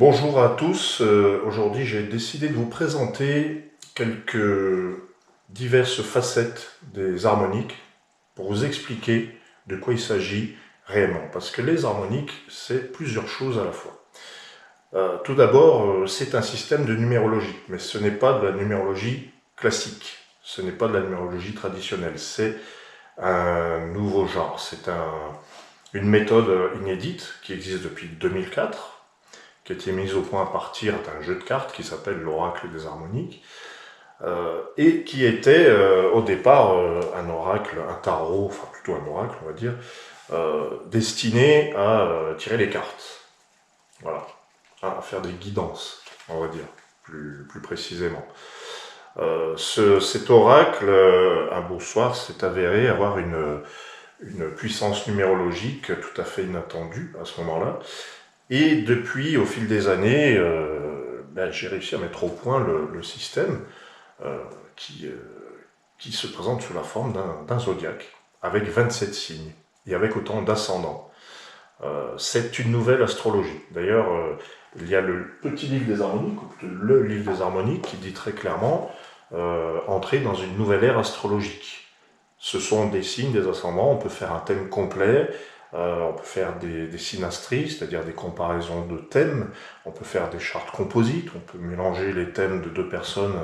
Bonjour à tous, aujourd'hui j'ai décidé de vous présenter quelques diverses facettes des harmoniques pour vous expliquer de quoi il s'agit réellement. Parce que les harmoniques, c'est plusieurs choses à la fois. Tout d'abord, c'est un système de numérologie, mais ce n'est pas de la numérologie classique, ce n'est pas de la numérologie traditionnelle, c'est un nouveau genre, c'est une méthode inédite qui existe depuis 2004, qui a été mise au point à partir d'un jeu de cartes qui s'appelle l'Oracle des harmoniques, et qui était au départ un oracle, un tarot, enfin plutôt un oracle on va dire, destiné à tirer les cartes, voilà, à faire des guidances, on va dire, plus précisément. Cet oracle, un beau soir, s'est avéré avoir une puissance numérologique tout à fait inattendue à ce moment-là. Et depuis, au fil des années, j'ai réussi à mettre au point le système euh, qui, euh, qui se présente sous la forme d'un zodiaque, avec 27 signes, et avec autant d'ascendants. C'est une nouvelle astrologie. D'ailleurs, il y a le petit livre des harmoniques, ou plutôt le livre des harmoniques, qui dit très clairement entrer dans une nouvelle ère astrologique. Ce sont des signes, des ascendants, on peut faire un thème complet, on peut faire des synastries, c'est-à-dire des comparaisons de thèmes, on peut faire des chartes composites, on peut mélanger les thèmes de deux personnes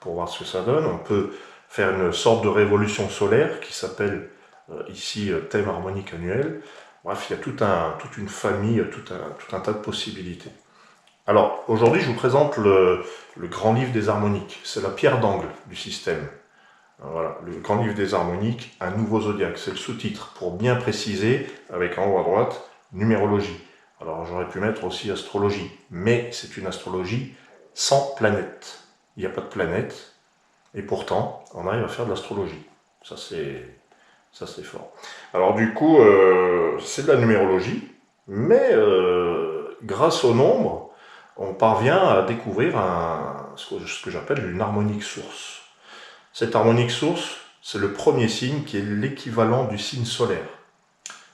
pour voir ce que ça donne, on peut faire une sorte de révolution solaire qui s'appelle ici thème harmonique annuel. Bref, il y a toute une famille, tout un tas de possibilités. Alors, aujourd'hui, je vous présente le grand livre des harmoniques. C'est la pierre d'angle du système. Voilà, le grand livre des harmoniques, un nouveau zodiaque. C'est le sous-titre, pour bien préciser, avec en haut à droite, numérologie. Alors, j'aurais pu mettre aussi astrologie, mais c'est une astrologie sans planète. Il n'y a pas de planète, et pourtant, on arrive à faire de l'astrologie. Ça, c'est fort. Alors, du coup, c'est de la numérologie, mais grâce au nombre, on parvient à découvrir ce que j'appelle une harmonique source. Cette harmonique source, c'est le premier signe qui est l'équivalent du signe solaire.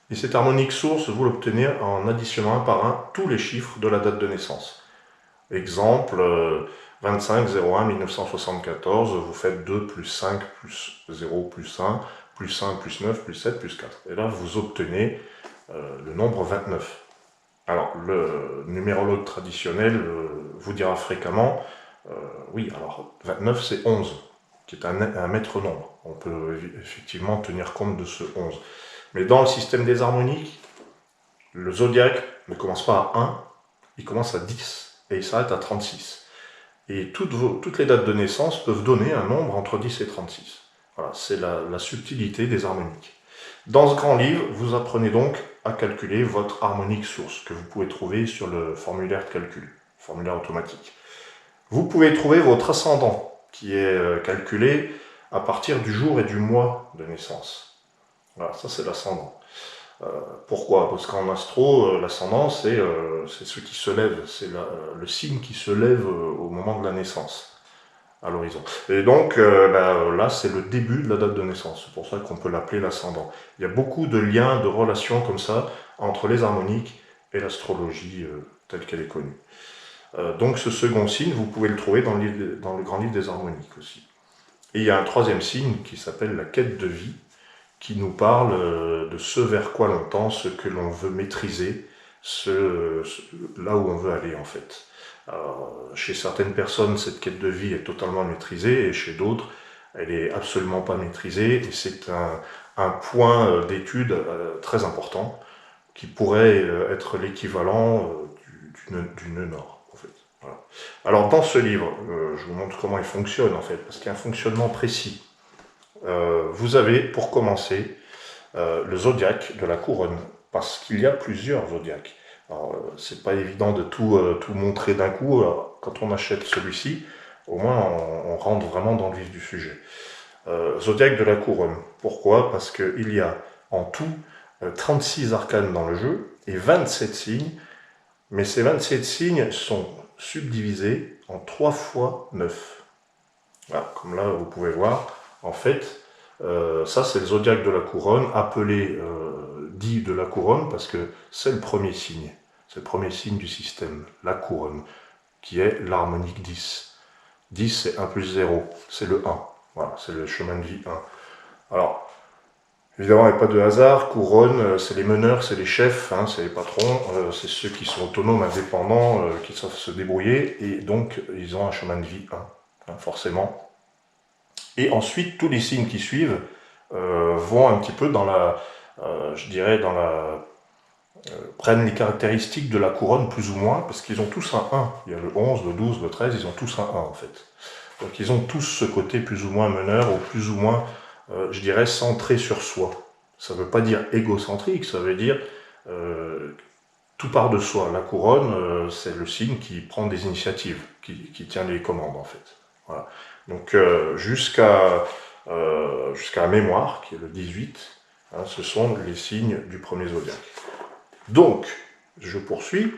Et cette harmonique source, vous l'obtenez en additionnant un par un tous les chiffres de la date de naissance. Exemple, 25-01-1974, vous faites 2 plus 5 plus 0 plus 1, plus 1 plus 9 plus 7 plus 4. Et là, vous obtenez le nombre 29. Alors, le numérologue traditionnel vous dira fréquemment, oui, alors 29 c'est 11, qui est un maître nombre. On peut effectivement tenir compte de ce 11. Mais dans le système des harmoniques, le zodiaque ne commence pas à 1, il commence à 10, et il s'arrête à 36. Et toutes les dates de naissance peuvent donner un nombre entre 10 et 36. Voilà, c'est la subtilité des harmoniques. Dans ce grand livre, vous apprenez donc à calculer votre harmonique source, que vous pouvez trouver sur le formulaire de calcul, formulaire automatique. Vous pouvez trouver votre ascendant, qui est calculé à partir du jour et du mois de naissance. Voilà, ça c'est l'ascendant. Pourquoi? Parce qu'en astro, l'ascendant, c'est ce qui se lève, c'est le signe qui se lève au moment de la naissance, à l'horizon. Et donc, là, c'est le début de la date de naissance. C'est pour ça qu'on peut l'appeler l'ascendant. Il y a beaucoup de liens, de relations comme ça, entre les harmoniques et l'astrologie telle qu'elle est connue. Donc, ce second signe, vous pouvez le trouver dans le grand livre des harmoniques aussi. Et il y a un troisième signe qui s'appelle la quête de vie, qui nous parle de ce vers quoi l'on tend, ce que l'on veut maîtriser, là où on veut aller en fait. Alors, chez certaines personnes, cette quête de vie est totalement maîtrisée, et chez d'autres, elle est absolument pas maîtrisée, et c'est un point d'étude très important, qui pourrait être l'équivalent du nœud nord, en fait. Voilà. Alors, dans ce livre, je vous montre comment il fonctionne, en fait, parce qu'il y a un fonctionnement précis. Vous avez, pour commencer, le zodiaque de la couronne, parce qu'il y a plusieurs zodiaques. Alors, c'est pas évident de tout montrer d'un coup. Alors, quand on achète celui-ci, au moins on rentre vraiment dans le vif du sujet. Zodiaque de la couronne. Pourquoi? Parce qu'il y a en tout 36 arcanes dans le jeu et 27 signes, mais ces 27 signes sont subdivisés en 3 fois 9. Voilà, comme là vous pouvez voir, en fait, ça c'est le zodiaque de la couronne, appelé dit de la couronne parce que c'est le premier signe. C'est le premier signe du système, la couronne, qui est l'harmonique 10. 10, c'est 1 plus 0, c'est le 1. Voilà, c'est le chemin de vie 1. Alors, évidemment, il n'y a pas de hasard. Couronne, c'est les meneurs, c'est les chefs, hein, c'est les patrons, c'est ceux qui sont autonomes, indépendants, qui savent se débrouiller, et donc ils ont un chemin de vie 1, hein, forcément. Et ensuite, tous les signes qui suivent vont un petit peu dans la, je dirais, prennent les caractéristiques de la couronne plus ou moins, parce qu'ils ont tous un 1. Il y a le 11, le 12, le 13, ils ont tous un 1 en fait. Donc ils ont tous ce côté plus ou moins meneur, ou plus ou moins, je dirais, centré sur soi. Ça ne veut pas dire égocentrique, ça veut dire tout part de soi. La couronne, c'est le signe qui prend des initiatives, qui tient les commandes en fait. Voilà. Donc jusqu'à la mémoire, qui est le 18, hein, ce sont les signes du premier zodiaque. Donc, je poursuis.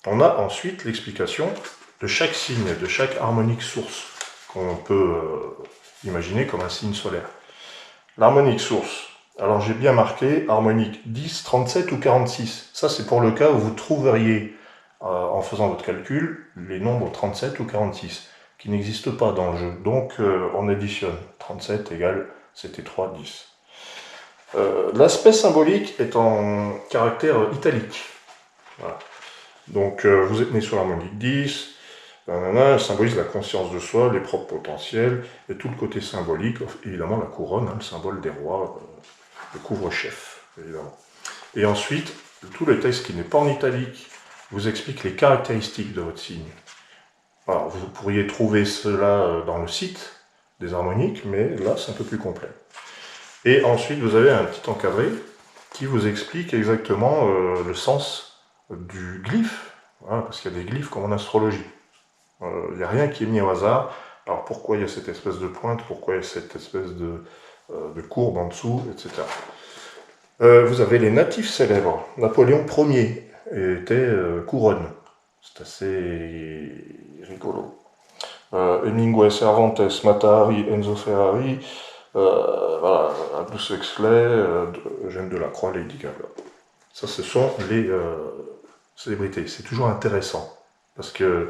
On a ensuite l'explication de chaque signe, de chaque harmonique source, qu'on peut imaginer comme un signe solaire. L'harmonique source. Alors j'ai bien marqué harmonique 10, 37 ou 46. Ça c'est pour le cas où vous trouveriez, en faisant votre calcul, les nombres 37 ou 46, qui n'existent pas dans le jeu. Donc on additionne. 37 égale, c'était 3, 10. L'aspect symbolique est en caractère italique. Voilà. Donc vous êtes né sur l'harmonique 10, elle symbolise la conscience de soi, les propres potentiels, et tout le côté symbolique, évidemment la couronne, hein, le symbole des rois, le couvre-chef, évidemment. Et ensuite, tout le texte qui n'est pas en italique vous explique les caractéristiques de votre signe. Alors, vous pourriez trouver cela dans le site des harmoniques, mais là c'est un peu plus complet. Et ensuite, vous avez un petit encadré qui vous explique exactement le sens du glyphe, voilà, parce qu'il y a des glyphes comme en astrologie. Il n'y a rien qui est mis au hasard. Alors pourquoi il y a cette espèce de pointe, pourquoi il y a cette espèce de courbe en dessous, etc. Vous avez les natifs célèbres. Napoléon Ier était couronne. C'est assez rigolo. Hemingway, Cervantes, Matahari, Enzo Ferrari, voilà, Aldous Huxley, Eugène Delacroix, Lady Gaga. Ça, ce sont les célébrités. C'est toujours intéressant, parce que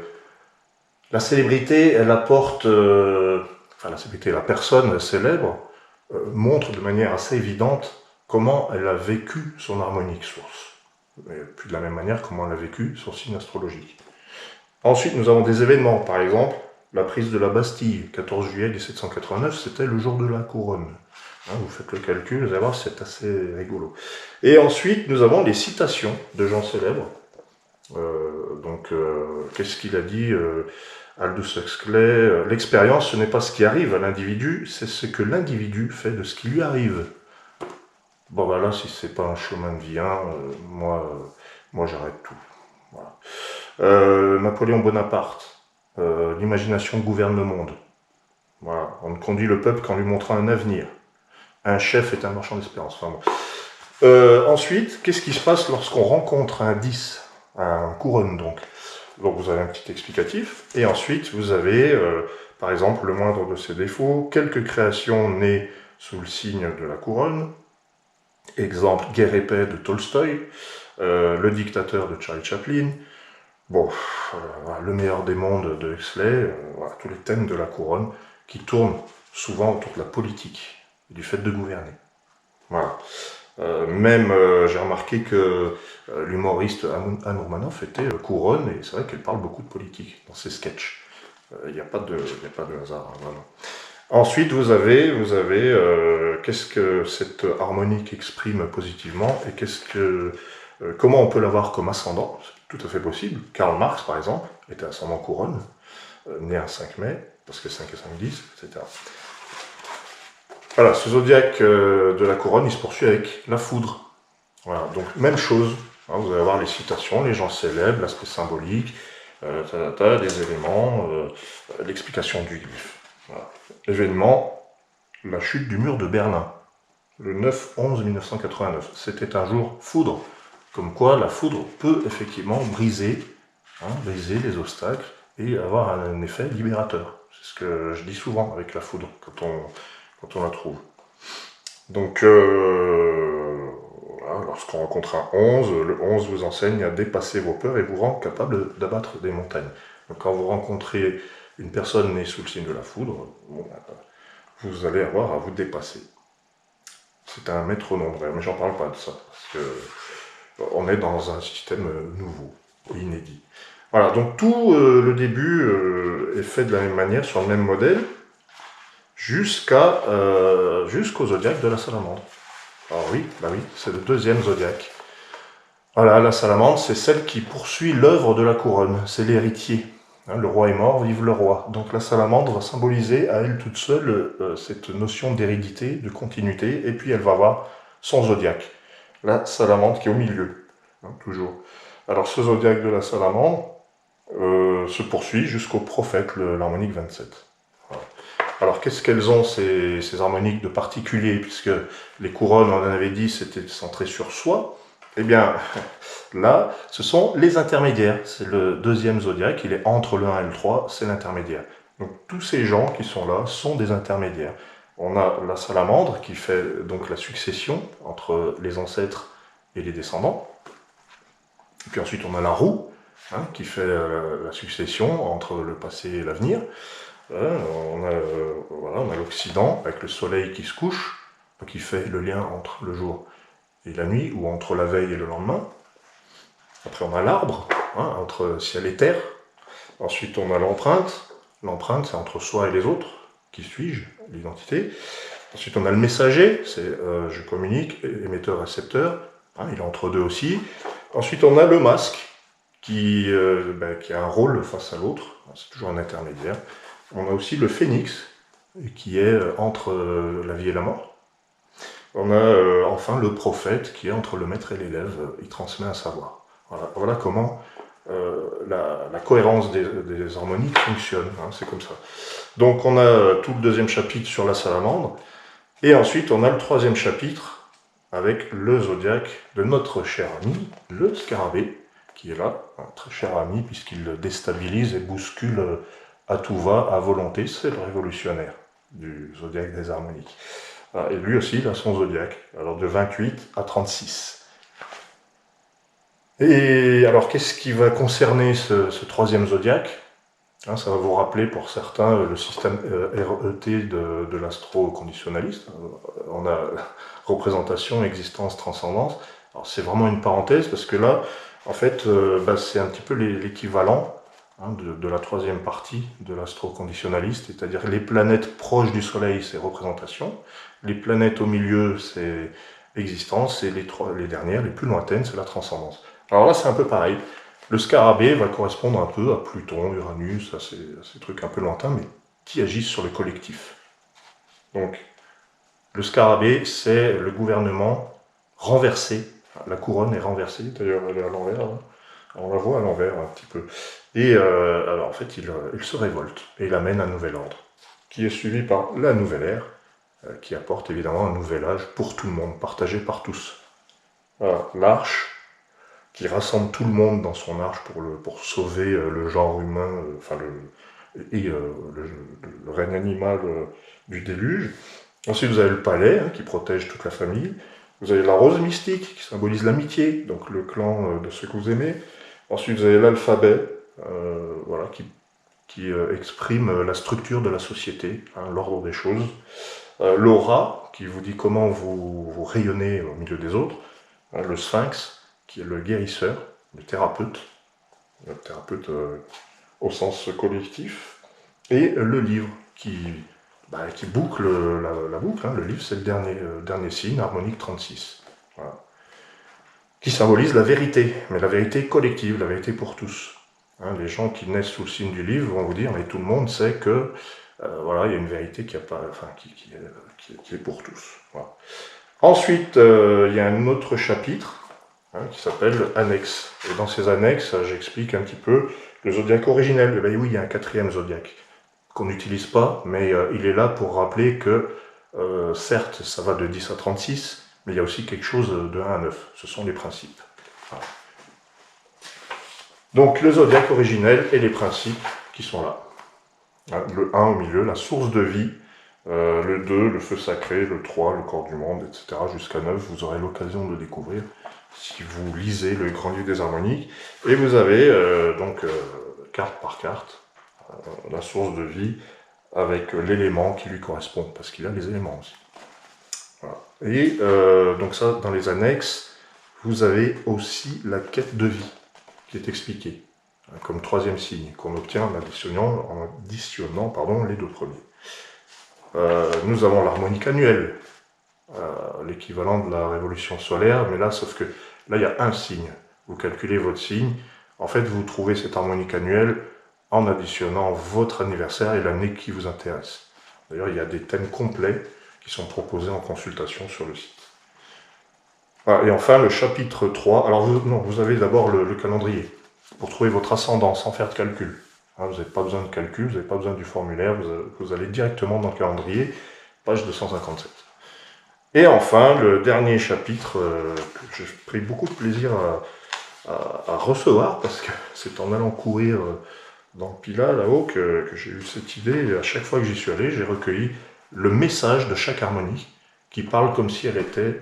la célébrité, elle apporte, enfin la célébrité, la personne célèbre, montre de manière assez évidente comment elle a vécu son harmonique source. Et puis de la même manière, comment elle a vécu son signe astrologique. Ensuite, nous avons des événements, par exemple, la prise de la Bastille, 14 juillet 1789, c'était le jour de la couronne. Hein, vous faites le calcul, vous allez voir, c'est assez rigolo. Et ensuite, nous avons les citations de gens célèbres. Qu'est-ce qu'il a dit Aldous Huxley, l'expérience, ce n'est pas ce qui arrive à l'individu, c'est ce que l'individu fait de ce qui lui arrive. Bon, ben là, si c'est pas un chemin de vie, moi j'arrête tout. Voilà. Napoléon Bonaparte, l'imagination gouverne le monde. Voilà. On ne conduit le peuple qu'en lui montrant un avenir. Un chef est un marchand d'espérance. Enfin, bon. Ensuite, qu'est-ce qui se passe lorsqu'on rencontre un 10, un couronne donc? Donc vous avez un petit explicatif, et ensuite vous avez, par exemple, le moindre de ses défauts, quelques créations nées sous le signe de la couronne, exemple Guerre et paix de Tolstoï, Le dictateur de Charlie Chaplin, bon, Le meilleur des mondes de Huxley, voilà, tous les thèmes de la couronne qui tournent souvent autour de la politique et du fait de gouverner. Voilà. J'ai remarqué que l'humoriste Anne Romanoff était couronne, et c'est vrai qu'elle parle beaucoup de politique dans ses sketchs. Il n'y a pas de hasard, hein, vraiment. Ensuite, vous avez qu'est-ce que cette harmonique exprime positivement, et comment on peut l'avoir comme ascendant. C'est tout à fait possible. Karl Marx, par exemple, était ascendant couronne, né un 5 mai, parce que 5 et 5, 10, etc. Voilà, ce zodiaque de la couronne, il se poursuit avec la foudre. Voilà, donc même chose, hein, vous allez avoir les citations, les gens célèbres, l'aspect symbolique, des éléments, l'explication du glyphe. Voilà. Événement, la chute du mur de Berlin, le 9-11-1989. C'était un jour foudre, comme quoi la foudre peut effectivement briser les obstacles et avoir un effet libérateur. C'est ce que je dis souvent avec la foudre, quand on la trouve. Donc, Voilà, lorsqu'on rencontre un 11, le 11 vous enseigne à dépasser vos peurs et vous rend capable d'abattre des montagnes. Donc quand vous rencontrez une personne née sous le signe de la foudre, bon, vous allez avoir à vous dépasser. C'est un métronome, mais j'en parle pas de ça, parce qu'on est dans un système nouveau, inédit. Voilà, donc tout le début est fait de la même manière, sur le même modèle, jusqu'au zodiaque de la salamandre. Alors oui, bah oui, c'est le deuxième zodiaque. Voilà, la salamandre, c'est celle qui poursuit l'œuvre de la couronne, c'est l'héritier. Hein, le roi est mort, vive le roi. Donc la salamandre va symboliser à elle toute seule cette notion d'hérédité, de continuité, et puis elle va avoir son zodiaque. La salamandre qui est au milieu, hein, toujours. Alors ce zodiaque de la salamandre se poursuit jusqu'au prophète, l'harmonique 27. Voilà. Alors qu'est-ce qu'elles ont ces harmoniques de particulier, puisque les couronnes, on en avait dit, c'était centré sur soi. Eh bien, là, ce sont les intermédiaires. C'est le deuxième zodiaque, il est entre le 1 et le 3, c'est l'intermédiaire. Donc tous ces gens qui sont là sont des intermédiaires. On a la salamandre qui fait donc la succession entre les ancêtres et les descendants. Et puis ensuite on a la roue, hein, qui fait la succession entre le passé et l'avenir. On a l'Occident avec le soleil qui se couche, qui fait le lien entre le jour et la nuit, ou entre la veille et le lendemain. Après on a l'arbre, hein, entre ciel et terre. Ensuite on a l'empreinte. L'empreinte c'est entre soi et les autres. Qui suis-je? L'identité. Ensuite on a le messager, c'est je communique, émetteur-récepteur. Hein, il est entre deux aussi. Ensuite on a le masque, qui a un rôle face à l'autre. C'est toujours un intermédiaire. On a aussi le phénix, qui est entre la vie et la mort. On a enfin le prophète, qui est entre le maître et l'élève. Il transmet un savoir. Voilà comment la cohérence des harmoniques fonctionne. Hein, c'est comme ça. Donc on a tout le deuxième chapitre sur la salamandre. Et ensuite on a le troisième chapitre avec le zodiaque de notre cher ami, le scarabée, qui est là, un très cher ami, puisqu'il déstabilise et bouscule à tout va, à volonté. C'est le révolutionnaire du zodiaque des harmoniques. Et lui aussi, il a son zodiaque, alors de 28 à 36. Et alors, qu'est-ce qui va concerner ce troisième zodiaque? Hein, ça va vous rappeler pour certains le système RET de l'astro-conditionnaliste. On a représentation, existence, transcendance. Alors c'est vraiment une parenthèse parce que là, en fait, c'est un petit peu l'équivalent, hein, de la troisième partie de l'astro-conditionnaliste, c'est-à-dire les planètes proches du Soleil, c'est représentation, les planètes au milieu, c'est existence, et les dernières, les plus lointaines, c'est la transcendance. Alors là, c'est un peu pareil. Le scarabée va correspondre un peu à Pluton, Uranus, à ces trucs un peu lointains, mais qui agissent sur le collectif. Donc, le scarabée, c'est le gouvernement renversé. La couronne est renversée, d'ailleurs elle est à l'envers, hein. On la voit à l'envers un petit peu. Et alors en fait, il se révolte et il amène un nouvel ordre, qui est suivi par la nouvelle ère, qui apporte évidemment un nouvel âge pour tout le monde, partagé par tous. Voilà, l'arche, qui rassemble tout le monde dans son arche pour sauver le genre humain, le règne animal du déluge. Ensuite, vous avez le palais, hein, qui protège toute la famille. Vous avez la rose mystique, qui symbolise l'amitié, donc le clan de ceux que vous aimez. Ensuite, vous avez l'alphabet, qui exprime la structure de la société, hein, l'ordre des choses. L'aura, qui vous dit comment vous rayonnez au milieu des autres. Hein, le sphinx, qui est le guérisseur, le thérapeute au sens collectif, et le livre qui boucle la boucle. Hein. Le livre, c'est le dernier signe, harmonique 36. Voilà. Qui symbolise la vérité, mais la vérité collective, la vérité pour tous. Hein, les gens qui naissent sous le signe du livre vont vous dire, mais tout le monde sait que il y a une vérité qui est pour tous. Voilà. Ensuite, il y a un autre chapitre, hein, qui s'appelle Annexe. Et dans ces annexes, j'explique un petit peu le zodiaque originel. Et bien oui, il y a un quatrième zodiaque qu'on n'utilise pas, mais il est là pour rappeler que, certes, ça va de 10 à 36, mais il y a aussi quelque chose de 1 à 9. Ce sont les principes. Voilà. Donc le zodiaque originel et les principes qui sont là. Hein, le 1 au milieu, la source de vie, Le 2, le feu sacré, le 3, le corps du monde, etc. jusqu'à 9, vous aurez l'occasion de le découvrir si vous lisez le Grand Livre des Harmoniques. Et vous avez donc carte par carte la source de vie avec l'élément qui lui correspond, parce qu'il a les éléments aussi. Voilà. Et donc ça, dans les annexes, vous avez aussi la quête de vie qui est expliquée, comme troisième signe, qu'on obtient en additionnant les deux premiers. Nous avons l'harmonique annuelle, l'équivalent de la révolution solaire, mais là, sauf que là, il y a un signe. Vous calculez votre signe, en fait, vous trouvez cette harmonique annuelle en additionnant votre anniversaire et l'année qui vous intéresse. D'ailleurs, il y a des thèmes complets qui sont proposés en consultation sur le site. Voilà, et enfin, le chapitre 3, alors vous avez d'abord le calendrier, pour trouver votre ascendant sans faire de calcul. Vous n'avez pas besoin de calcul, vous n'avez pas besoin du formulaire, vous allez directement dans le calendrier, page 257. Et enfin, le dernier chapitre, que j'ai pris beaucoup de plaisir à recevoir, parce que c'est en allant courir dans le Pilat, là-haut, que j'ai eu cette idée. Et à chaque fois que j'y suis allé, j'ai recueilli le message de chaque harmonie, qui parle comme si elle était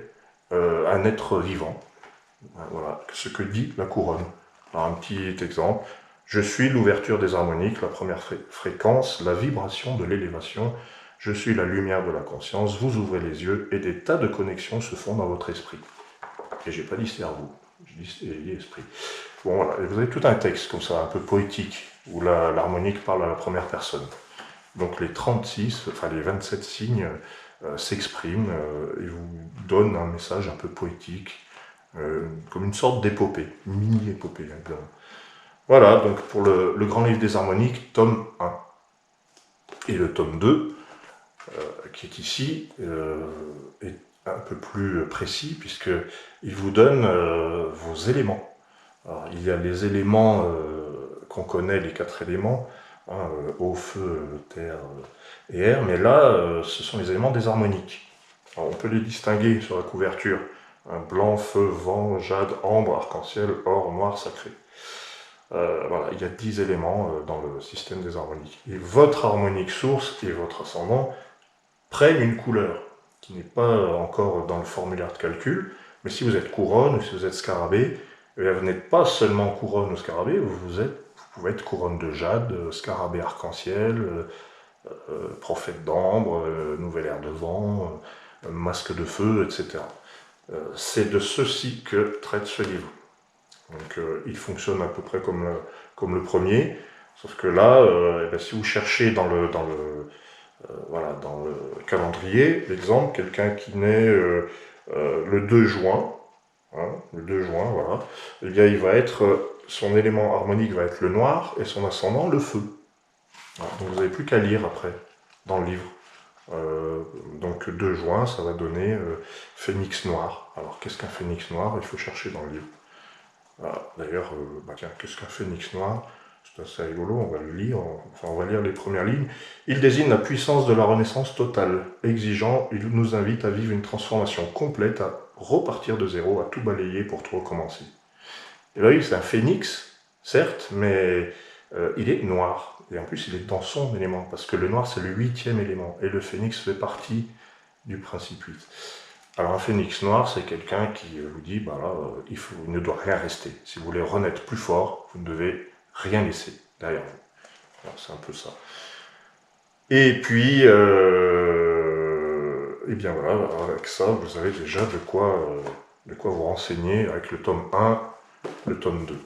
un être vivant. Voilà, ce que dit la couronne. Alors, un petit exemple. Je suis l'ouverture des harmoniques, la première fréquence, la vibration de l'élévation. Je suis la lumière de la conscience. Vous ouvrez les yeux et des tas de connexions se font dans votre esprit. Et j'ai pas dit cerveau, j'ai dit esprit. Bon, voilà. Et vous avez tout un texte comme ça, un peu poétique, où l'harmonique parle à la première personne. Donc les 36, enfin les 27 signes s'expriment et vous donnent un message un peu poétique, comme une sorte d'épopée, une mini-épopée. Voilà, donc pour le Grand Livre des Harmoniques, tome 1. Et le tome 2, qui est ici, est un peu plus précis, puisqu'il vous donne vos éléments. Alors, il y a les éléments qu'on connaît, les 4 éléments, eau, feu, terre et air, mais là, ce sont les éléments des harmoniques. Alors, on peut les distinguer sur la couverture. Blanc, feu, vent, jade, ambre, arc-en-ciel, or, noir, sacré. Voilà, il y a 10 éléments dans le système des harmoniques. Et votre harmonique source et votre ascendant prennent une couleur qui n'est pas encore dans le formulaire de calcul, mais si vous êtes couronne ou si vous êtes scarabée, vous n'êtes pas seulement couronne ou scarabée, vous pouvez être couronne de jade, scarabée arc-en-ciel, prophète d'ambre, nouvel air de vent, masque de feu, etc. C'est de ceci que traite ce livre. Donc il fonctionne à peu près comme le premier, sauf que là, si vous cherchez dans le calendrier, l'exemple, quelqu'un qui naît le 2 juin, le 2 juin, voilà, eh bien il va être, son élément harmonique va être le noir et son ascendant le feu. Voilà, donc vous n'avez plus qu'à lire après, dans le livre. Donc 2 juin, ça va donner phénix noir. Alors qu'est-ce qu'un phénix noir? Il faut chercher dans le livre. Voilà. D'ailleurs, tiens, qu'est-ce qu'un phénix noir? C'est assez rigolo, on va le lire, on va lire les premières lignes. Il désigne la puissance de la renaissance totale. Exigeant, il nous invite à vivre une transformation complète, à repartir de zéro, à tout balayer pour tout recommencer. Et là, oui, c'est un phénix, certes, mais il est noir. Et en plus, il est dans son élément, parce que le noir, c'est le 8e élément, et le phénix fait partie du principe 8. Alors un phénix noir, c'est quelqu'un qui vous dit, il ne doit rien rester. Si vous voulez renaître plus fort, vous ne devez rien laisser derrière vous. C'est un peu ça. Et puis, et bien voilà, avec ça, vous avez déjà de quoi vous renseigner avec le tome 1, le tome 2.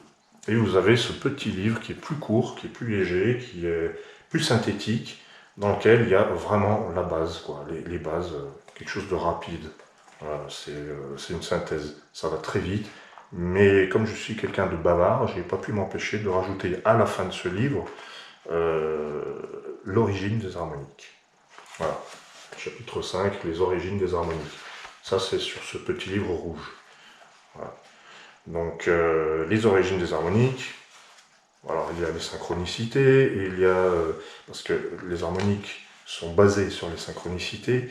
Et vous avez ce petit livre qui est plus court, qui est plus léger, qui est plus synthétique, dans lequel il y a vraiment la base, quoi, les bases, quelque chose de rapide. Voilà, c'est une synthèse, ça va très vite, mais comme je suis quelqu'un de bavard, je n'ai pas pu m'empêcher de rajouter à la fin de ce livre l'origine des harmoniques. Voilà, chapitre 5, les origines des harmoniques. Ça, c'est sur ce petit livre rouge. Voilà. Donc, les origines des harmoniques. Alors, il y a les synchronicités, et il y a, parce que les harmoniques sont basées sur les synchronicités,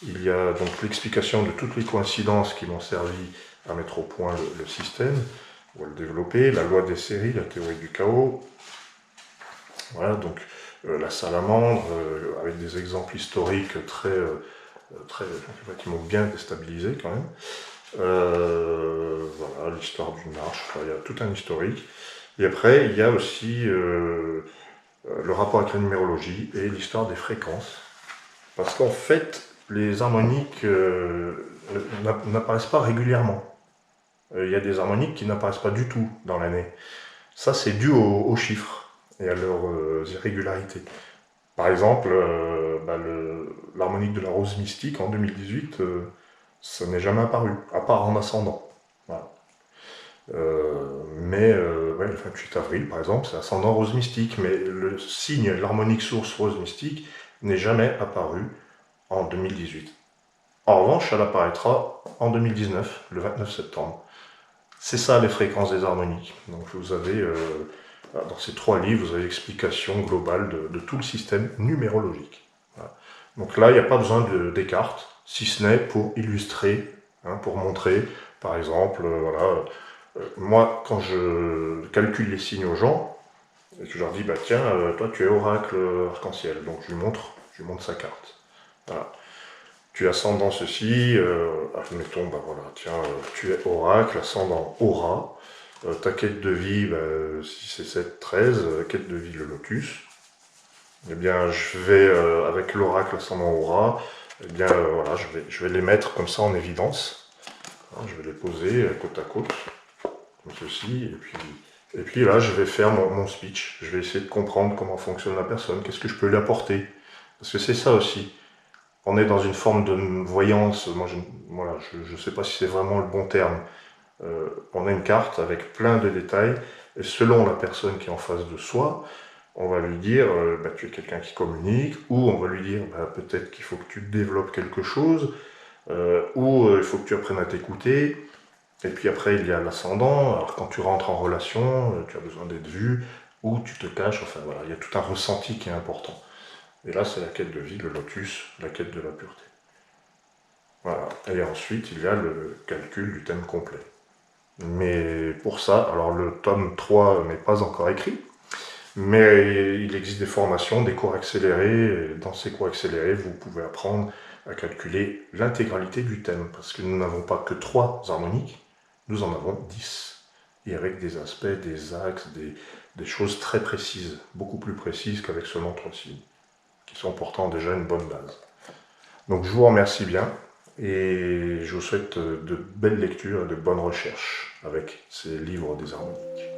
il y a donc l'explication de toutes les coïncidences qui m'ont servi à mettre au point le système, ou à le développer, la loi des séries, la théorie du chaos. Voilà, donc la salamandre, avec des exemples historiques qui m'ont bien déstabilisé quand même. Voilà, l'histoire d'une marche, enfin, il y a tout un historique. Et après, il y a aussi le rapport avec la numérologie et l'histoire des fréquences. Parce qu'en fait, les harmoniques n'apparaissent pas régulièrement. Il y a des harmoniques qui n'apparaissent pas du tout dans l'année. Ça, c'est dû aux chiffres et à leurs irrégularités. Par exemple, l'harmonique de la rose mystique en 2018, ça n'est jamais apparu, à part en ascendant. Voilà. Ouais, le 28 avril, par exemple, c'est ascendant rose mystique, mais le signe, l'harmonique source rose mystique, n'est jamais apparu en 2018. En revanche, elle apparaîtra en 2019, le 29 septembre. C'est ça les fréquences des harmoniques. Donc vous avez, dans ces 3 livres, vous avez l'explication globale de tout le système numérologique. Voilà. Donc là, il n'y a pas besoin des cartes, si ce n'est pour illustrer, hein, pour montrer, par exemple, moi, quand je calcule les signes aux gens, je leur dis, bah tiens, toi tu es oracle arc-en-ciel, donc je lui montre sa carte. Voilà. Tu es ascendant ceci, admettons, bah voilà, tiens, tu es oracle, ascendant aura, ta quête de vie, 6 et 7, 13, quête de vie le lotus. Eh bien, je vais, avec l'oracle ascendant aura, eh bien, voilà, je vais les mettre comme ça en évidence. Alors, je vais les poser côte à côte, comme ceci, et puis là, je vais faire mon speech. Je vais essayer de comprendre comment fonctionne la personne, qu'est-ce que je peux lui apporter. Parce que c'est ça aussi. On est dans une forme de voyance, moi je ne sais pas si c'est vraiment le bon terme. On a une carte avec plein de détails, et selon la personne qui est en face de soi, on va lui dire, tu es quelqu'un qui communique, ou on va lui dire, peut-être qu'il faut que tu développes quelque chose, ou il faut que tu apprennes à t'écouter. Et puis après, il y a l'ascendant. Alors quand tu rentres en relation, tu as besoin d'être vu, ou tu te caches, enfin voilà, il y a tout un ressenti qui est important. Et là, c'est la quête de vie, le lotus, la quête de la pureté. Voilà. Et ensuite, il y a le calcul du thème complet. Mais pour ça, alors le tome 3 n'est pas encore écrit, mais il existe des formations, des cours accélérés, et dans ces cours accélérés, vous pouvez apprendre à calculer l'intégralité du thème, parce que nous n'avons pas que 3 harmoniques, nous en avons 10, et avec des aspects, des axes, des choses très précises, beaucoup plus précises qu'avec seulement 3 signes, qui sont pourtant déjà une bonne base. Donc je vous remercie bien, et je vous souhaite de belles lectures et de bonnes recherches avec ces livres des harmoniques.